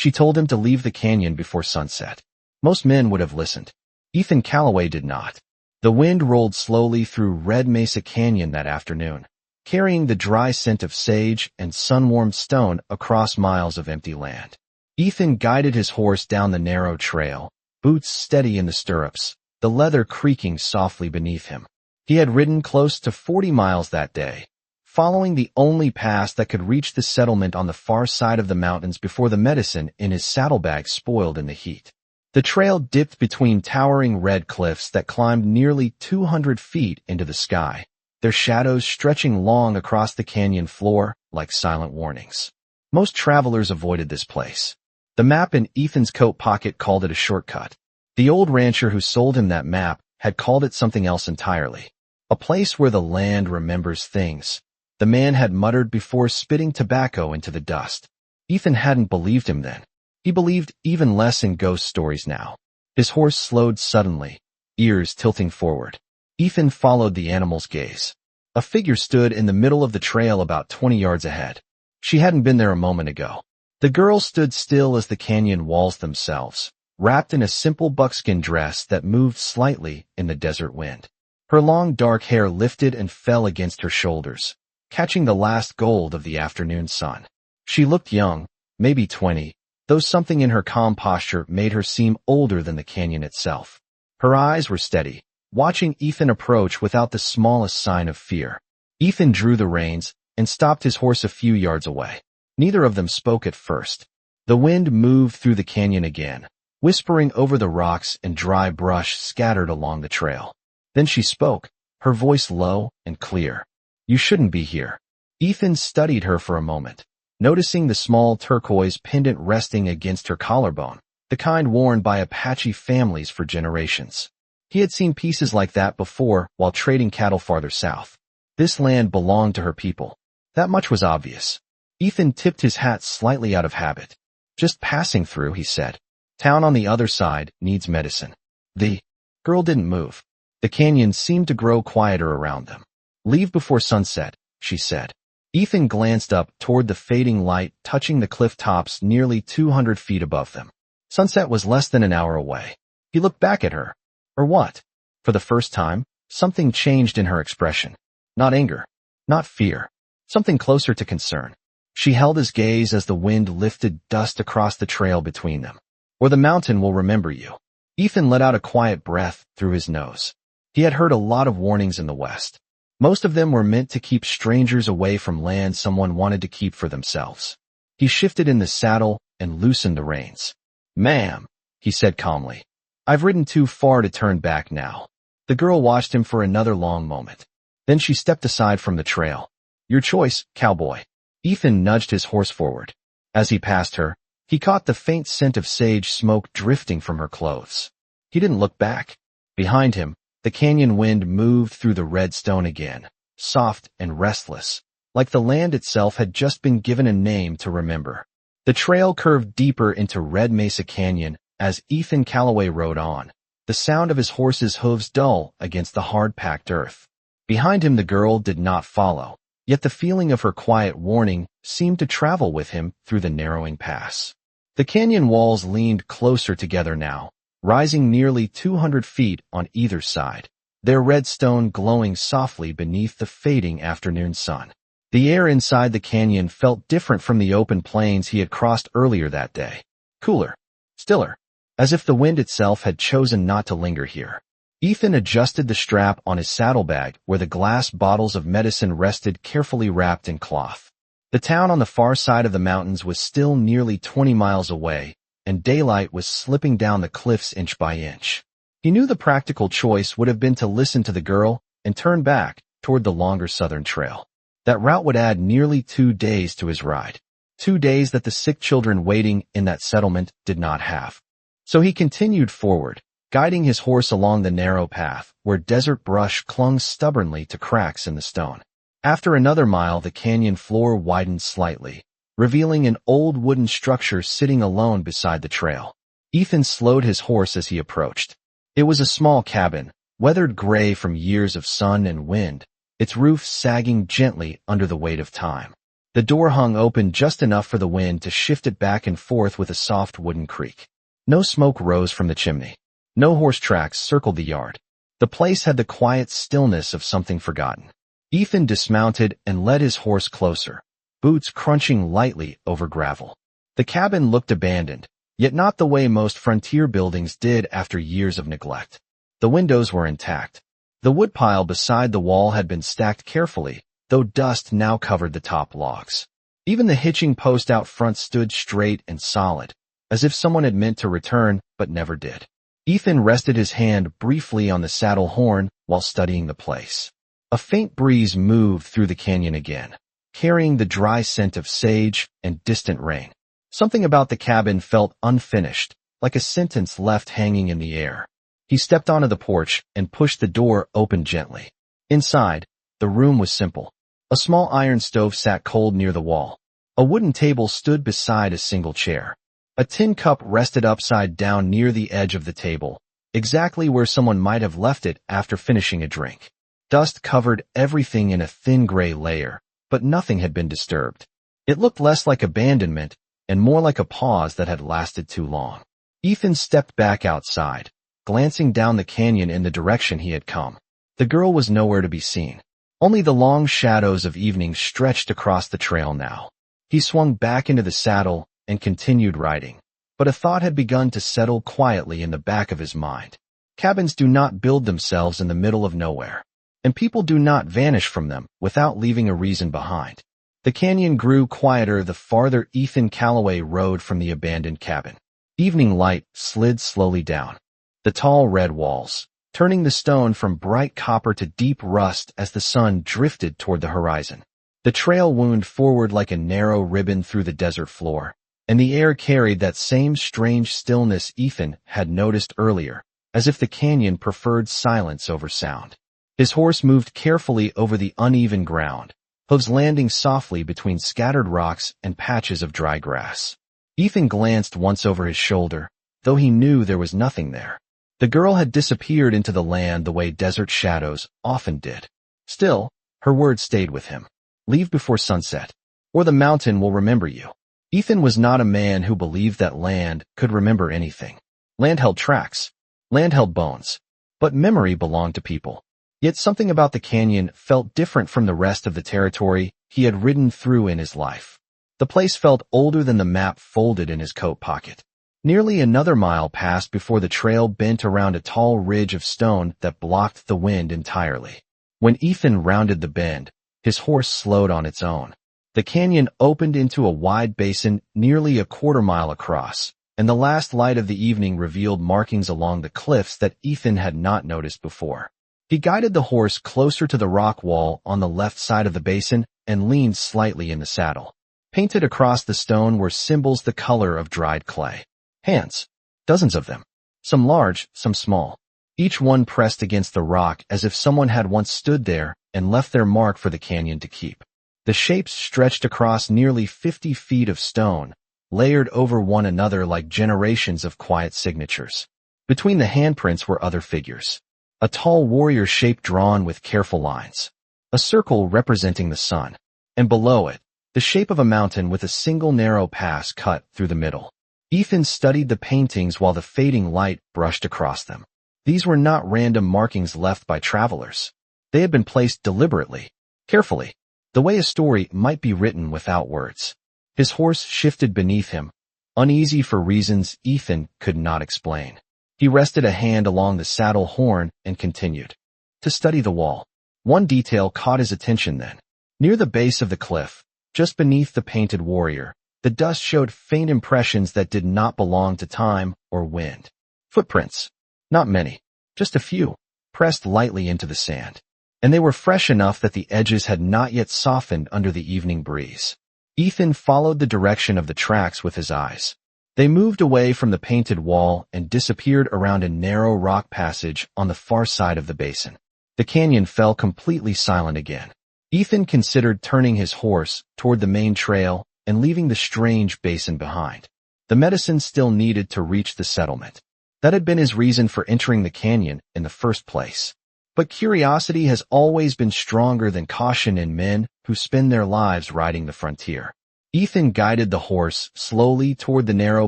She told him to leave the canyon before sunset. Most men would have listened. Ethan Calloway did not. The wind rolled slowly through Red Mesa Canyon that afternoon, carrying the dry scent of sage and sun-warmed stone across miles of empty land. Ethan guided his horse down the narrow trail, boots steady in the stirrups, the leather creaking softly beneath him. He had ridden close to 40 miles that day, following the only pass that could reach the settlement on the far side of the mountains before the medicine in his saddlebag spoiled in the heat. The trail dipped between towering red cliffs that climbed nearly 200 feet into the sky, their shadows stretching long across the canyon floor like silent warnings. Most travelers avoided this place. The map in Ethan's coat pocket called it a shortcut. The old rancher who sold him that map had called it something else entirely. A place where the land remembers things, the man had muttered before spitting tobacco into the dust. Ethan hadn't believed him then. He believed even less in ghost stories now. His horse slowed suddenly, ears tilting forward. Ethan followed the animal's gaze. A figure stood in the middle of the trail about 20 yards ahead. She hadn't been there a moment ago. The girl stood still as the canyon walls themselves, wrapped in a simple buckskin dress that moved slightly in the desert wind. Her long dark hair lifted and fell against her shoulders, catching the last gold of the afternoon sun. She looked young, maybe 20, though something in her calm posture made her seem older than the canyon itself. Her eyes were steady, watching Ethan approach without the smallest sign of fear. Ethan drew the reins and stopped his horse a few yards away. Neither of them spoke at first. The wind moved through the canyon again, whispering over the rocks and dry brush scattered along the trail. Then she spoke, her voice low and clear. "You shouldn't be here." Ethan studied her for a moment, noticing the small turquoise pendant resting against her collarbone, the kind worn by Apache families for generations. He had seen pieces like that before while trading cattle farther south. This land belonged to her people. That much was obvious. Ethan tipped his hat slightly out of habit. "Just passing through," he said. "Town on the other side needs medicine." The girl didn't move. The canyon seemed to grow quieter around them. "Leave before sunset," she said. Ethan glanced up toward the fading light touching the cliff tops nearly 200 feet above them. Sunset was less than an hour away. He looked back at her. Or what? For the first time, something changed in her expression. Not anger. Not fear. Something closer to concern. She held his gaze as the wind lifted dust across the trail between them. "Or the mountain will remember you." Ethan let out a quiet breath through his nose. He had heard a lot of warnings in the West. Most of them were meant to keep strangers away from land someone wanted to keep for themselves. He shifted in the saddle and loosened the reins. "Ma'am," he said calmly, "I've ridden too far to turn back now." The girl watched him for another long moment. Then she stepped aside from the trail. "Your choice, cowboy." Ethan nudged his horse forward. As he passed her, he caught the faint scent of sage smoke drifting from her clothes. He didn't look back. Behind him, the canyon wind moved through the red stone again, soft and restless, like the land itself had just been given a name to remember. The trail curved deeper into Red Mesa Canyon as Ethan Calloway rode on, the sound of his horse's hooves dull against the hard-packed earth. Behind him the girl did not follow, yet the feeling of her quiet warning seemed to travel with him through the narrowing pass. The canyon walls leaned closer together now, rising nearly 200 feet on either side, their red stone glowing softly beneath the fading afternoon sun. The air inside the canyon felt different from the open plains he had crossed earlier that day. Cooler, stiller, as if the wind itself had chosen not to linger here. Ethan adjusted the strap on his saddlebag where the glass bottles of medicine rested carefully wrapped in cloth. The town on the far side of the mountains was still nearly 20 miles away, and daylight was slipping down the cliffs inch by inch. He knew the practical choice would have been to listen to the girl and turn back toward the longer southern trail. That route would add nearly 2 days to his ride, 2 days that the sick children waiting in that settlement did not have. So he continued forward, guiding his horse along the narrow path where desert brush clung stubbornly to cracks in the stone. After another mile, the canyon floor widened slightly, revealing an old wooden structure sitting alone beside the trail. Ethan slowed his horse as he approached. It was a small cabin, weathered gray from years of sun and wind, its roof sagging gently under the weight of time. The door hung open just enough for the wind to shift it back and forth with a soft wooden creak. No smoke rose from the chimney. No horse tracks circled the yard. The place had the quiet stillness of something forgotten. Ethan dismounted and led his horse closer, boots crunching lightly over gravel. The cabin looked abandoned, yet not the way most frontier buildings did after years of neglect. The windows were intact. The woodpile beside the wall had been stacked carefully, though dust now covered the top logs. Even the hitching post out front stood straight and solid, as if someone had meant to return but never did. Ethan rested his hand briefly on the saddle horn while studying the place. A faint breeze moved through the canyon again, carrying the dry scent of sage and distant rain. Something about the cabin felt unfinished, like a sentence left hanging in the air. He stepped onto the porch and pushed the door open gently. Inside, the room was simple. A small iron stove sat cold near the wall. A wooden table stood beside a single chair. A tin cup rested upside down near the edge of the table, exactly where someone might have left it after finishing a drink. Dust covered everything in a thin gray layer, but nothing had been disturbed. It looked less like abandonment and more like a pause that had lasted too long. Ethan stepped back outside, glancing down the canyon in the direction he had come. The girl was nowhere to be seen. Only the long shadows of evening stretched across the trail now. He swung back into the saddle and continued riding, but a thought had begun to settle quietly in the back of his mind. Cabins do not build themselves in the middle of nowhere, and people do not vanish from them without leaving a reason behind. The canyon grew quieter the farther Ethan Calloway rode from the abandoned cabin. Evening light slid slowly down the tall red walls, turning the stone from bright copper to deep rust as the sun drifted toward the horizon. The trail wound forward like a narrow ribbon through the desert floor, and the air carried that same strange stillness Ethan had noticed earlier, as if the canyon preferred silence over sound. His horse moved carefully over the uneven ground, hooves landing softly between scattered rocks and patches of dry grass. Ethan glanced once over his shoulder, though he knew there was nothing there. The girl had disappeared into the land the way desert shadows often did. Still, her words stayed with him. Leave before sunset, or the mountain will remember you. Ethan was not a man who believed that land could remember anything. Land held tracks. Land held bones. But memory belonged to people. Yet something about the canyon felt different from the rest of the territory he had ridden through in his life. The place felt older than the map folded in his coat pocket. Nearly another mile passed before the trail bent around a tall ridge of stone that blocked the wind entirely. When Ethan rounded the bend, his horse slowed on its own. The canyon opened into a wide basin nearly a quarter-mile across, and the last light of the evening revealed markings along the cliffs that Ethan had not noticed before. He guided the horse closer to the rock wall on the left side of the basin and leaned slightly in the saddle. Painted across the stone were symbols the color of dried clay. Hands. Dozens of them. Some large, some small. Each one pressed against the rock as if someone had once stood there and left their mark for the canyon to keep. The shapes stretched across nearly 50 feet of stone, layered over one another like generations of quiet signatures. Between the handprints were other figures. A tall warrior shape drawn with careful lines. A circle representing the sun. And below it, the shape of a mountain with a single narrow pass cut through the middle. Ethan studied the paintings while the fading light brushed across them. These were not random markings left by travelers. They had been placed deliberately, carefully, the way a story might be written without words. His horse shifted beneath him, uneasy for reasons Ethan could not explain. He rested a hand along the saddle horn and continued to study the wall. One detail caught his attention then. Near the base of the cliff, just beneath the painted warrior, the dust showed faint impressions that did not belong to time or wind. Footprints. Not many. Just a few, pressed lightly into the sand. And they were fresh enough that the edges had not yet softened under the evening breeze. Ethan followed the direction of the tracks with his eyes. They moved away from the painted wall and disappeared around a narrow rock passage on the far side of the basin. The canyon fell completely silent again. Ethan considered turning his horse toward the main trail and leaving the strange basin behind. The medicine still needed to reach the settlement. That had been his reason for entering the canyon in the first place. But curiosity has always been stronger than caution in men who spend their lives riding the frontier. Ethan guided the horse slowly toward the narrow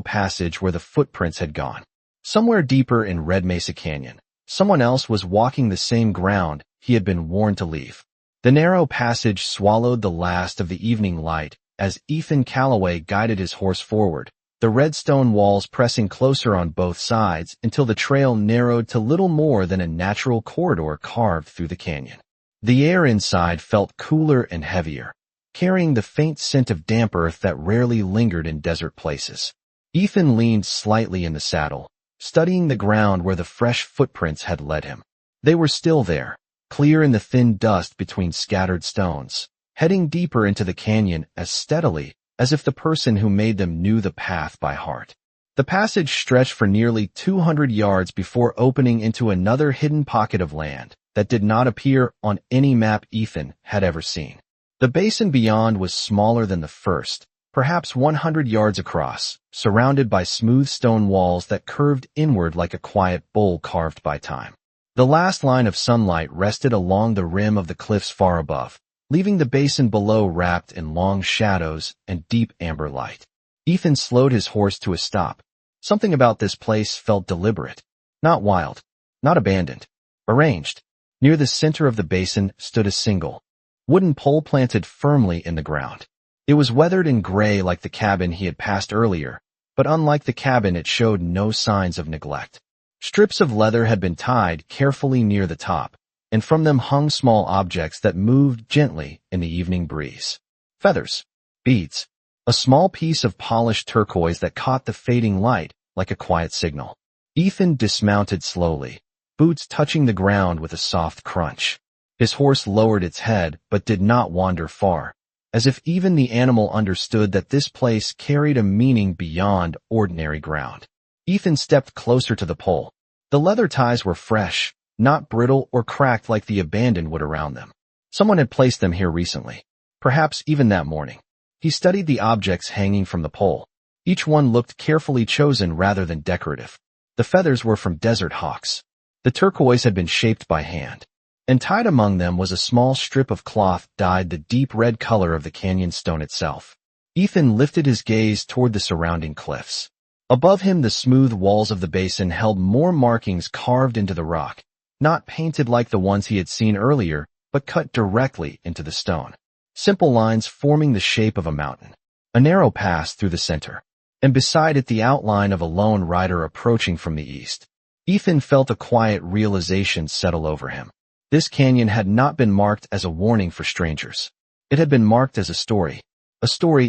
passage where the footprints had gone. Somewhere deeper in Red Mesa Canyon, someone else was walking the same ground he had been warned to leave. The narrow passage swallowed the last of the evening light as Ethan Calloway guided his horse forward, the red stone walls pressing closer on both sides until the trail narrowed to little more than a natural corridor carved through the canyon. The air inside felt cooler and heavier, carrying the faint scent of damp earth that rarely lingered in desert places. Ethan leaned slightly in the saddle, studying the ground where the fresh footprints had led him. They were still there, clear in the thin dust between scattered stones, heading deeper into the canyon as steadily as if the person who made them knew the path by heart. The passage stretched for nearly 200 yards before opening into another hidden pocket of land that did not appear on any map Ethan had ever seen. The basin beyond was smaller than the first, perhaps 100 yards across, surrounded by smooth stone walls that curved inward like a quiet bowl carved by time. The last line of sunlight rested along the rim of the cliffs far above, leaving the basin below wrapped in long shadows and deep amber light. Ethan slowed his horse to a stop. Something about this place felt deliberate, not wild, not abandoned, arranged. Near the center of the basin stood a single, wooden pole planted firmly in the ground. It was weathered and gray like the cabin he had passed earlier, but unlike the cabin it showed no signs of neglect. Strips of leather had been tied carefully near the top, and from them hung small objects that moved gently in the evening breeze. Feathers, beads, a small piece of polished turquoise that caught the fading light like a quiet signal. Ethan dismounted slowly, boots touching the ground with a soft crunch. His horse lowered its head but did not wander far, as if even the animal understood that this place carried a meaning beyond ordinary ground. Ethan stepped closer to the pole. The leather ties were fresh, not brittle or cracked like the abandoned wood around them. Someone had placed them here recently, perhaps even that morning. He studied the objects hanging from the pole. Each one looked carefully chosen rather than decorative. The feathers were from desert hawks. The turquoise had been shaped by hand, and tied among them was a small strip of cloth dyed the deep red color of the canyon stone itself. Ethan lifted his gaze toward the surrounding cliffs. Above him, the smooth walls of the basin held more markings carved into the rock, not painted like the ones he had seen earlier, but cut directly into the stone. Simple lines forming the shape of a mountain. A narrow pass through the center, and beside it the outline of a lone rider approaching from the east. Ethan felt a quiet realization settle over him. This canyon had not been marked as a warning for strangers. It had been marked as a story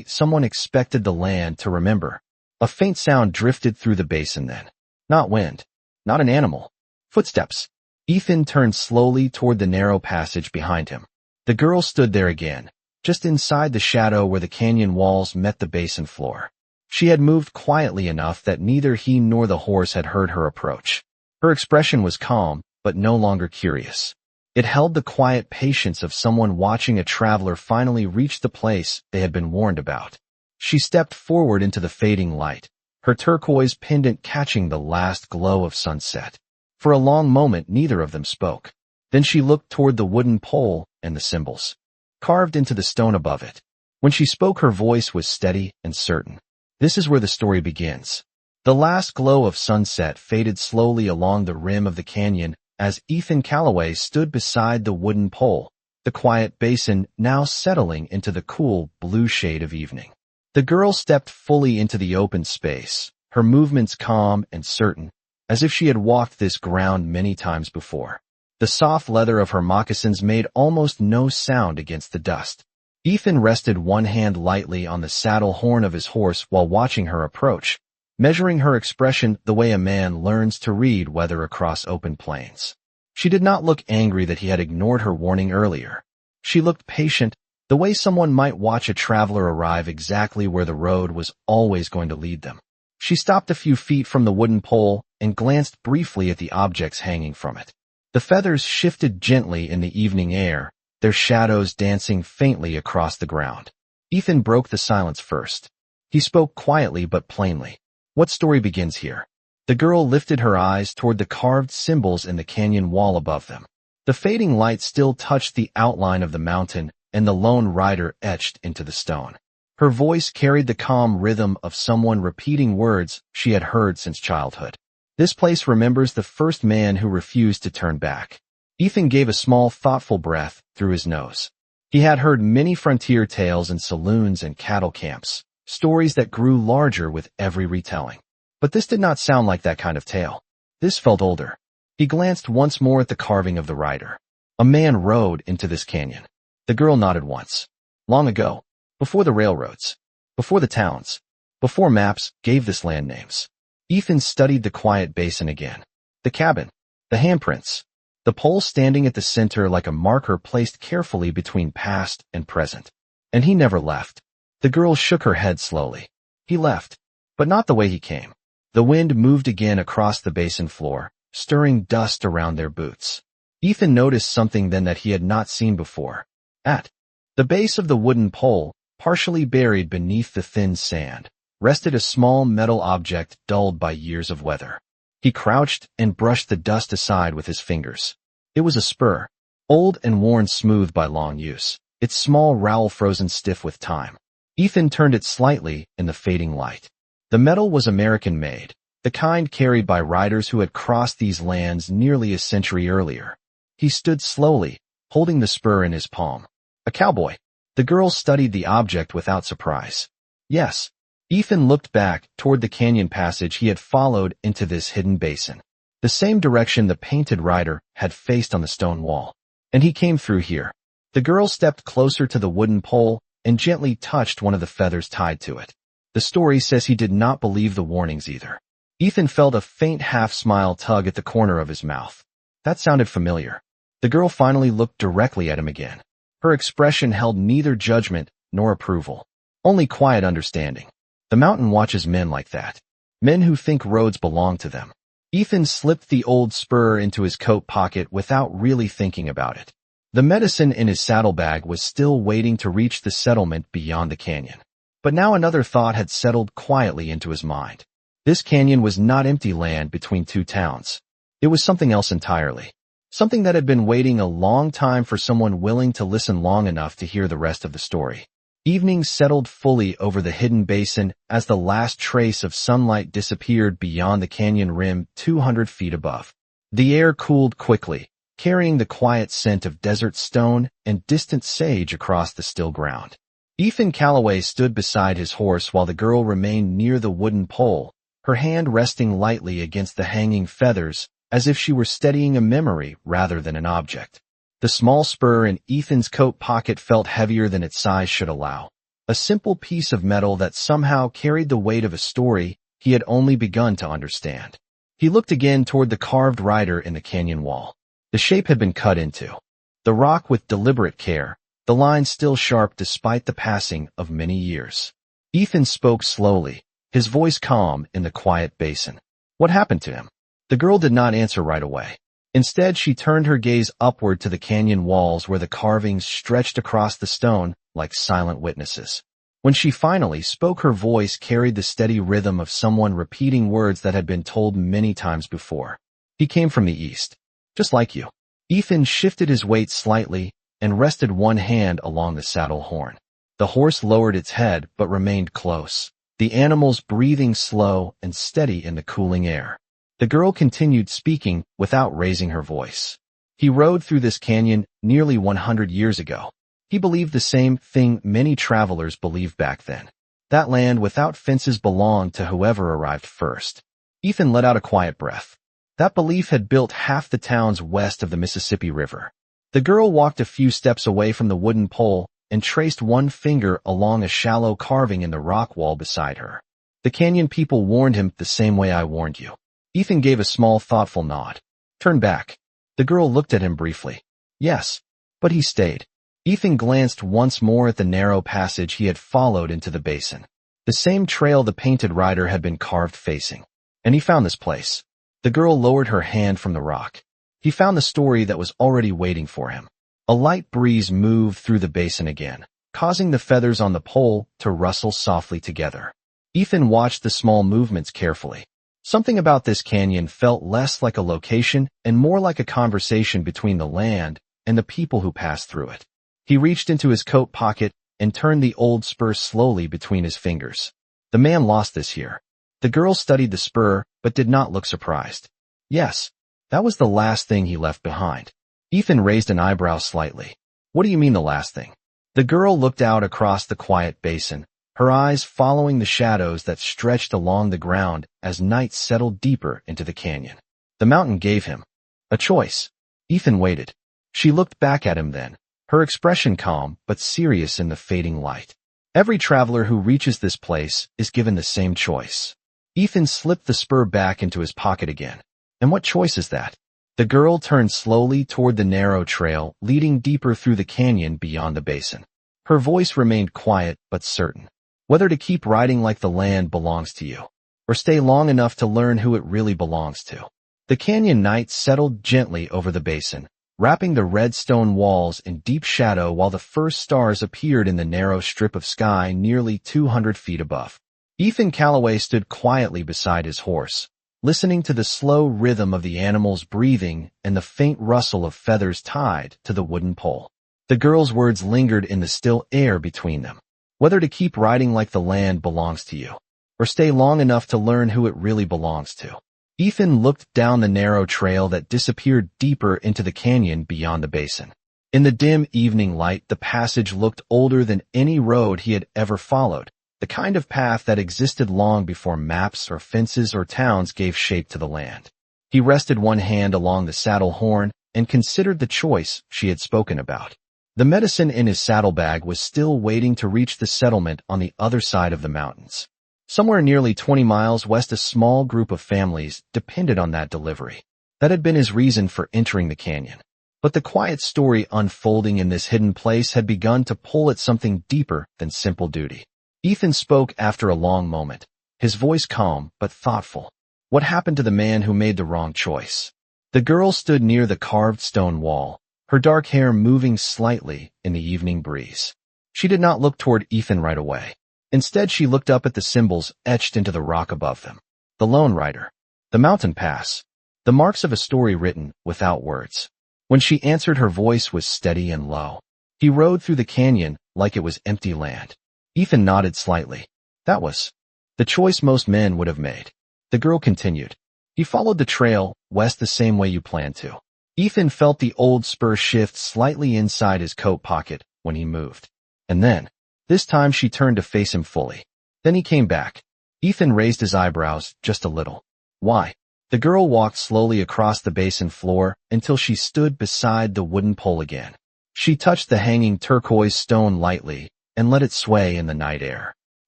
someone expected the land to remember. A faint sound drifted through the basin then. Not wind, not an animal. Footsteps. Ethan turned slowly toward the narrow passage behind him. The girl stood there again, just inside the shadow where the canyon walls met the basin floor. She had moved quietly enough that neither he nor the horse had heard her approach. Her expression was calm, but no longer curious. It held the quiet patience of someone watching a traveler finally reach the place they had been warned about. She stepped forward into the fading light, her turquoise pendant catching the last glow of sunset. For a long moment, neither of them spoke. Then she looked toward the wooden pole and the symbols, carved into the stone above it. When she spoke, her voice was steady and certain. This is where the story begins. The last glow of sunset faded slowly along the rim of the canyon as Ethan Calloway stood beside the wooden pole, the quiet basin now settling into the cool blue shade of evening. The girl stepped fully into the open space, her movements calm and certain, as if she had walked this ground many times before. The soft leather of her moccasins made almost no sound against the dust. Ethan rested one hand lightly on the saddle horn of his horse while watching her approach, measuring her expression the way a man learns to read weather across open plains. She did not look angry that he had ignored her warning earlier. She looked patient, the way someone might watch a traveler arrive exactly where the road was always going to lead them. She stopped a few feet from the wooden pole and glanced briefly at the objects hanging from it. The feathers shifted gently in the evening air, their shadows dancing faintly across the ground. Ethan broke the silence first. He spoke quietly but plainly. What story begins here? The girl lifted her eyes toward the carved symbols in the canyon wall above them. The fading light still touched the outline of the mountain, and the lone rider etched into the stone. Her voice carried the calm rhythm of someone repeating words she had heard since childhood. This place remembers the first man who refused to turn back. Ethan gave a small, thoughtful breath through his nose. He had heard many frontier tales in saloons and cattle camps, stories that grew larger with every retelling. But this did not sound like that kind of tale. This felt older. He glanced once more at the carving of the rider. A man rode into this canyon. The girl nodded once. Long ago, before the railroads, before the towns, before maps gave this land names. Ethan studied the quiet basin again. The cabin, the handprints, the pole standing at the center like a marker placed carefully between past and present. And he never left. The girl shook her head slowly. He left, but not the way he came. The wind moved again across the basin floor, stirring dust around their boots. Ethan noticed something then that he had not seen before. At the base of the wooden pole, partially buried beneath the thin sand, rested a small metal object dulled by years of weather. He crouched and brushed the dust aside with his fingers. It was a spur, old and worn smooth by long use, its small rowel frozen stiff with time. Ethan turned it slightly in the fading light. The metal was American-made, the kind carried by riders who had crossed these lands nearly a century earlier. He stood slowly, holding the spur in his palm. A cowboy. The girl studied the object without surprise. Yes. Ethan looked back toward the canyon passage he had followed into this hidden basin, the same direction the painted rider had faced on the stone wall. And he came through here. The girl stepped closer to the wooden pole and gently touched one of the feathers tied to it. The story says he did not believe the warnings either. Ethan felt a faint half-smile tug at the corner of his mouth. That sounded familiar. The girl finally looked directly at him again. Her expression held neither judgment nor approval, only quiet understanding. The mountain watches men like that. Men who think roads belong to them. Ethan slipped the old spur into his coat pocket without really thinking about it. The medicine in his saddlebag was still waiting to reach the settlement beyond the canyon. But now another thought had settled quietly into his mind. This canyon was not empty land between two towns. It was something else entirely. Something that had been waiting a long time for someone willing to listen long enough to hear the rest of the story. Evening settled fully over the hidden basin as the last trace of sunlight disappeared beyond the canyon rim 200 feet above. The air cooled quickly, carrying the quiet scent of desert stone and distant sage across the still ground. Ethan Calloway stood beside his horse while the girl remained near the wooden pole, her hand resting lightly against the hanging feathers, as if she were steadying a memory rather than an object. The small spur in Ethan's coat pocket felt heavier than its size should allow. A simple piece of metal that somehow carried the weight of a story he had only begun to understand. He looked again toward the carved rider in the canyon wall. The shape had been cut into the rock with deliberate care, the lines still sharp despite the passing of many years. Ethan spoke slowly, his voice calm in the quiet basin. What happened to him? The girl did not answer right away. Instead, she turned her gaze upward to the canyon walls where the carvings stretched across the stone like silent witnesses. When she finally spoke, her voice carried the steady rhythm of someone repeating words that had been told many times before. He came from the east, just like you. Ethan shifted his weight slightly and rested one hand along the saddle horn. The horse lowered its head but remained close, the animals breathing slow and steady in the cooling air. The girl continued speaking without raising her voice. He rode through this canyon nearly 100 years ago. He believed the same thing many travelers believed back then. That land without fences belonged to whoever arrived first. Ethan let out a quiet breath. That belief had built half the towns west of the Mississippi River. The girl walked a few steps away from the wooden pole and traced one finger along a shallow carving in the rock wall beside her. The canyon people warned him the same way I warned you. Ethan gave a small, thoughtful nod. Turn back. The girl looked at him briefly. Yes, but he stayed. Ethan glanced once more at the narrow passage he had followed into the basin. The same trail the painted rider had been carved facing. And he found this place. The girl lowered her hand from the rock. He found the story that was already waiting for him. A light breeze moved through the basin again, causing the feathers on the pole to rustle softly together. Ethan watched the small movements carefully. Something about this canyon felt less like a location and more like a conversation between the land and the people who passed through it. He reached into his coat pocket and turned the old spur slowly between his fingers. The man lost this here. The girl studied the spur but did not look surprised. Yes, that was the last thing he left behind. Ethan raised an eyebrow slightly. What do you mean the last thing? The girl looked out across the quiet basin, her eyes following the shadows that stretched along the ground as night settled deeper into the canyon. The mountain gave him a choice. Ethan waited. She looked back at him then, her expression calm but serious in the fading light. Every traveler who reaches this place is given the same choice. Ethan slipped the spur back into his pocket again. And what choice is that? The girl turned slowly toward the narrow trail leading deeper through the canyon beyond the basin. Her voice remained quiet but certain. Whether to keep riding like the land belongs to you, or stay long enough to learn who it really belongs to. The canyon night settled gently over the basin, wrapping the red stone walls in deep shadow while the first stars appeared in the narrow strip of sky nearly 200 feet above. Ethan Calloway stood quietly beside his horse, listening to the slow rhythm of the animal's breathing and the faint rustle of feathers tied to the wooden pole. The girl's words lingered in the still air between them. Whether to keep riding like the land belongs to you, or stay long enough to learn who it really belongs to. Ethan looked down the narrow trail that disappeared deeper into the canyon beyond the basin. In the dim evening light, the passage looked older than any road he had ever followed, the kind of path that existed long before maps or fences or towns gave shape to the land. He rested one hand along the saddle horn and considered the choice she had spoken about. The medicine in his saddlebag was still waiting to reach the settlement on the other side of the mountains. Somewhere nearly 20 miles west, a small group of families depended on that delivery. That had been his reason for entering the canyon. But the quiet story unfolding in this hidden place had begun to pull at something deeper than simple duty. Ethan spoke after a long moment, his voice calm but thoughtful. What happened to the man who made the wrong choice? The girl stood near the carved stone wall, her dark hair moving slightly in the evening breeze. She did not look toward Ethan right away. Instead, she looked up at the symbols etched into the rock above them. The Lone Rider, the mountain pass, the marks of a story written without words. When she answered, her voice was steady and low. He rode through the canyon like it was empty land. Ethan nodded slightly. That was the choice most men would have made. The girl continued. He followed the trail west the same way you planned to. Ethan felt the old spur shift slightly inside his coat pocket when he moved. And then, this time she turned to face him fully. Then he came back. Ethan raised his eyebrows just a little. Why? The girl walked slowly across the basin floor until she stood beside the wooden pole again. She touched the hanging turquoise stone lightly and let it sway in the night air.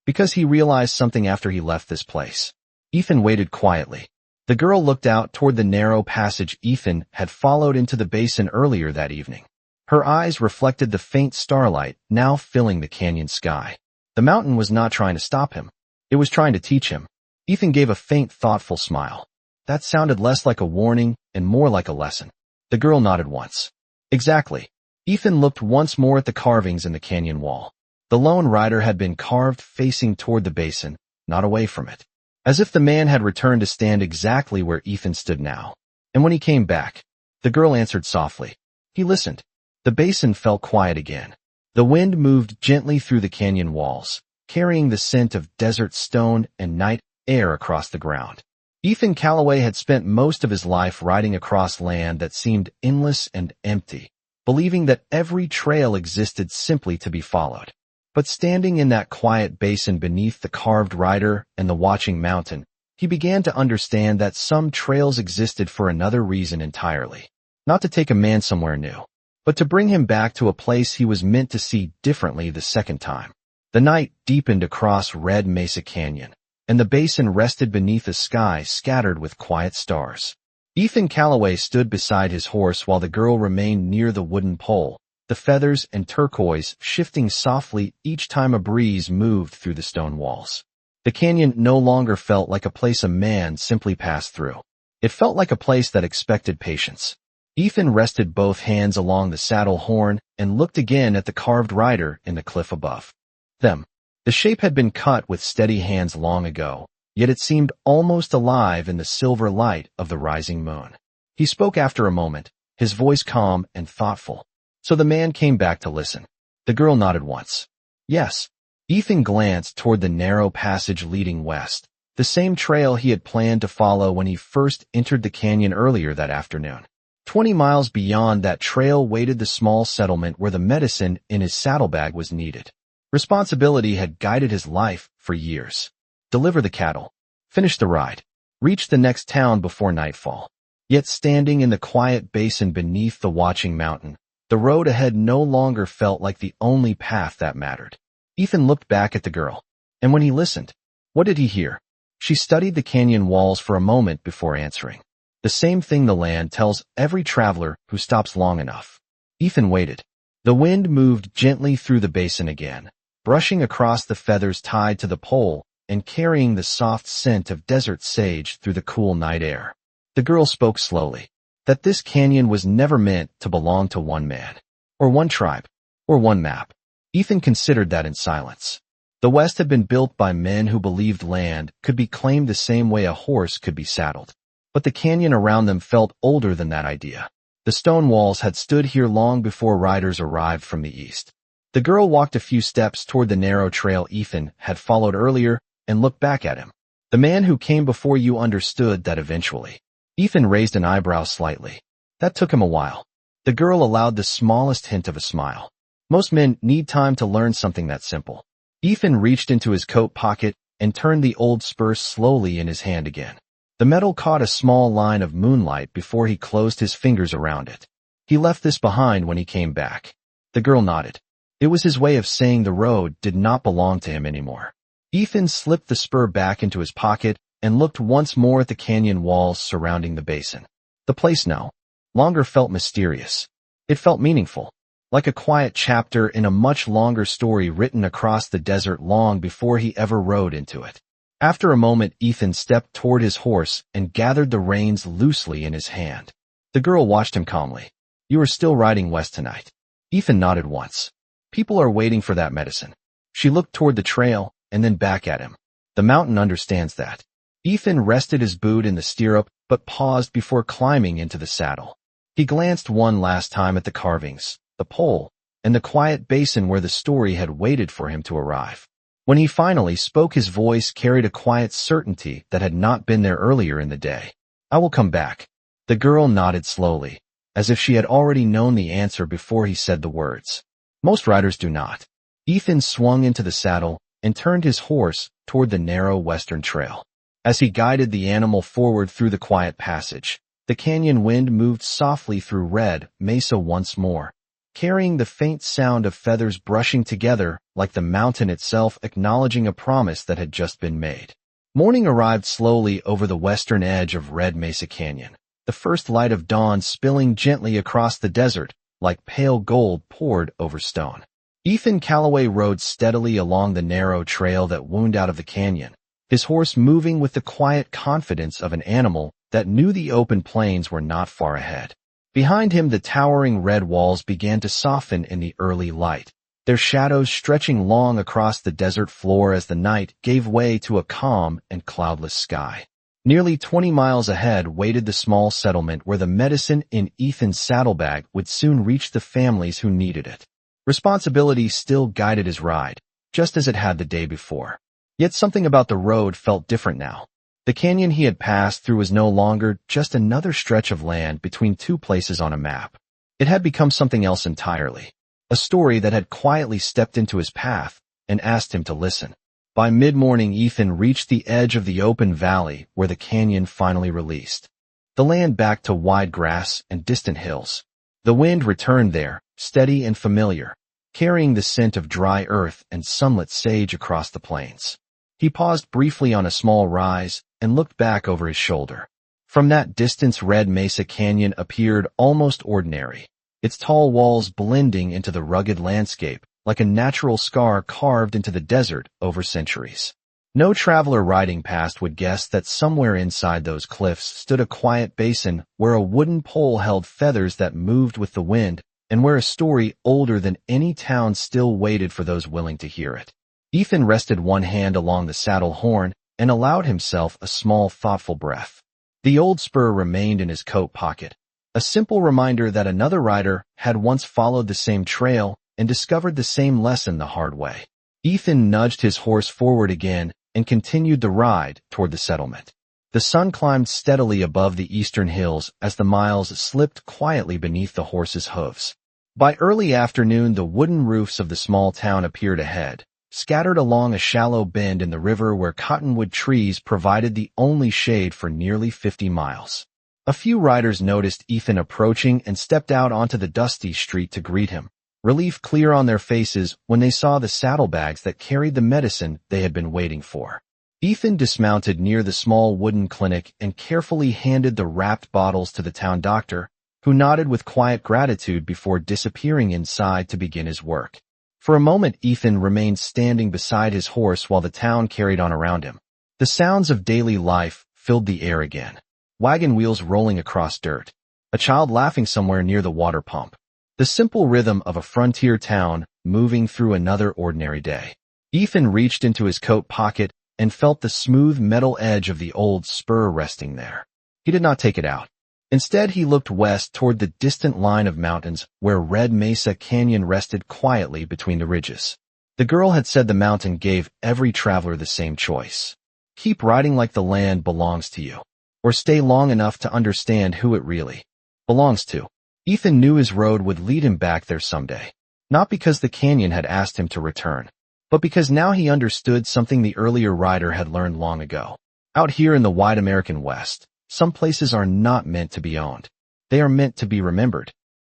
Because he realized something after he left this place. Ethan waited quietly. The girl looked out toward the narrow passage Ethan had followed into the basin earlier that evening. Her eyes reflected the faint starlight now filling the canyon sky. The mountain was not trying to stop him. It was trying to teach him. Ethan gave a faint, thoughtful smile. That sounded less like a warning and more like a lesson. The girl nodded once. Exactly. Ethan looked once more at the carvings in the canyon wall. The Lone Rider had been carved facing toward the basin, not away from it. As if the man had returned to stand exactly where Ethan stood now. And when he came back, the girl answered softly. He listened. The basin felt quiet again. The wind moved gently through the canyon walls, carrying the scent of desert stone and night air across the ground. Ethan Calloway had spent most of his life riding across land that seemed endless and empty, believing that every trail existed simply to be followed. But standing in that quiet basin beneath the carved rider and the watching mountain, he began to understand that some trails existed for another reason entirely. Not to take a man somewhere new, but to bring him back to a place he was meant to see differently the second time. The night deepened across Red Mesa Canyon, and the basin rested beneath a sky scattered with quiet stars. Ethan Calloway stood beside his horse while the girl remained near the wooden pole, the feathers and turquoise shifting softly each time a breeze moved through the stone walls. The canyon no longer felt like a place a man simply passed through. It felt like a place that expected patience. Ethan rested both hands along the saddle horn and looked again at the carved rider in the cliff above them. The shape had been cut with steady hands long ago, yet it seemed almost alive in the silver light of the rising moon. He spoke after a moment, his voice calm and thoughtful. So the man came back to listen. The girl nodded once. Yes. Ethan glanced toward the narrow passage leading west, the same trail he had planned to follow when he first entered the canyon earlier that afternoon. 20 miles beyond that trail waited the small settlement where the medicine in his saddlebag was needed. Responsibility had guided his life for years. Deliver the cattle. Finish the ride. Reach the next town before nightfall. Yet standing in the quiet basin beneath the watching mountain, the road ahead no longer felt like the only path that mattered. Ethan looked back at the girl, and when he listened, what did he hear? She studied the canyon walls for a moment before answering. The same thing the land tells every traveler who stops long enough. Ethan waited. The wind moved gently through the basin again, brushing across the feathers tied to the pole and carrying the soft scent of desert sage through the cool night air. The girl spoke slowly, that this canyon was never meant to belong to one man, or one tribe, or one map. Ethan considered that in silence. The West had been built by men who believed land could be claimed the same way a horse could be saddled. But the canyon around them felt older than that idea. The stone walls had stood here long before riders arrived from the east. The girl walked a few steps toward the narrow trail Ethan had followed earlier and looked back at him. The man who came before you understood that eventually. Ethan raised an eyebrow slightly. That took him a while. The girl allowed the smallest hint of a smile. Most men need time to learn something that simple. Ethan reached into his coat pocket and turned the old spur slowly in his hand again. The metal caught a small line of moonlight before he closed his fingers around it. He left this behind when he came back. The girl nodded. It was his way of saying the road did not belong to him anymore. Ethan slipped the spur back into his pocket and looked once more at the canyon walls surrounding the basin. The place no longer felt mysterious. It felt meaningful, like a quiet chapter in a much longer story written across the desert long before he ever rode into it. After a moment, Ethan stepped toward his horse and gathered the reins loosely in his hand. The girl watched him calmly. You are still riding west tonight. Ethan nodded once. People are waiting for that medicine. She looked toward the trail and then back at him. The mountain understands that. Ethan rested his boot in the stirrup but paused before climbing into the saddle. He glanced one last time at the carvings, the pole, and the quiet basin where the story had waited for him to arrive. When he finally spoke, his voice carried a quiet certainty that had not been there earlier in the day. I will come back. The girl nodded slowly, as if she had already known the answer before he said the words. Most riders do not. Ethan swung into the saddle and turned his horse toward the narrow western trail. As he guided the animal forward through the quiet passage, the canyon wind moved softly through Red Mesa once more, carrying the faint sound of feathers brushing together like the mountain itself acknowledging a promise that had just been made. Morning arrived slowly over the western edge of Red Mesa Canyon, the first light of dawn spilling gently across the desert like pale gold poured over stone. Ethan Calloway rode steadily along the narrow trail that wound out of the canyon, his horse moving with the quiet confidence of an animal that knew the open plains were not far ahead. Behind him, the towering red walls began to soften in the early light, their shadows stretching long across the desert floor as the night gave way to a calm and cloudless sky. Nearly 20 miles ahead waited the small settlement where the medicine in Ethan's saddlebag would soon reach the families who needed it. Responsibility still guided his ride, just as it had the day before. Yet something about the road felt different now. The canyon he had passed through was no longer just another stretch of land between two places on a map. It had become something else entirely, a story that had quietly stepped into his path and asked him to listen. By mid-morning, Ethan reached the edge of the open valley where the canyon finally released. The land back to wide grass and distant hills. The wind returned there, steady and familiar, carrying the scent of dry earth and sunlit sage across the plains. He paused briefly on a small rise and looked back over his shoulder. From that distance, Red Mesa Canyon appeared almost ordinary, its tall walls blending into the rugged landscape like a natural scar carved into the desert over centuries. No traveler riding past would guess that somewhere inside those cliffs stood a quiet basin where a wooden pole held feathers that moved with the wind and where a story older than any town still waited for those willing to hear it. Ethan rested one hand along the saddle horn and allowed himself a small, thoughtful breath. The old spur remained in his coat pocket, a simple reminder that another rider had once followed the same trail and discovered the same lesson the hard way. Ethan nudged his horse forward again and continued the ride toward the settlement. The sun climbed steadily above the eastern hills as the miles slipped quietly beneath the horse's hooves. By early afternoon, the wooden roofs of the small town appeared ahead, scattered along a shallow bend in the river where cottonwood trees provided the only shade for nearly 50 miles. A few riders noticed Ethan approaching and stepped out onto the dusty street to greet him, relief clear on their faces when they saw the saddlebags that carried the medicine they had been waiting for. Ethan dismounted near the small wooden clinic and carefully handed the wrapped bottles to the town doctor, who nodded with quiet gratitude before disappearing inside to begin his work. For a moment, Ethan remained standing beside his horse while the town carried on around him. The sounds of daily life filled the air again. Wagon wheels rolling across dirt. A child laughing somewhere near the water pump. The simple rhythm of a frontier town moving through another ordinary day. Ethan reached into his coat pocket and felt the smooth metal edge of the old spur resting there. He did not take it out. Instead, he looked west toward the distant line of mountains where Red Mesa Canyon rested quietly between the ridges. The girl had said the mountain gave every traveler the same choice. Keep riding like the land belongs to you, or stay long enough to understand who it really belongs to. Ethan knew his road would lead him back there someday, not because the canyon had asked him to return, but because now he understood something the earlier rider had learned long ago. Out here in the wide American West, some places are not meant to be owned. They are meant to be remembered.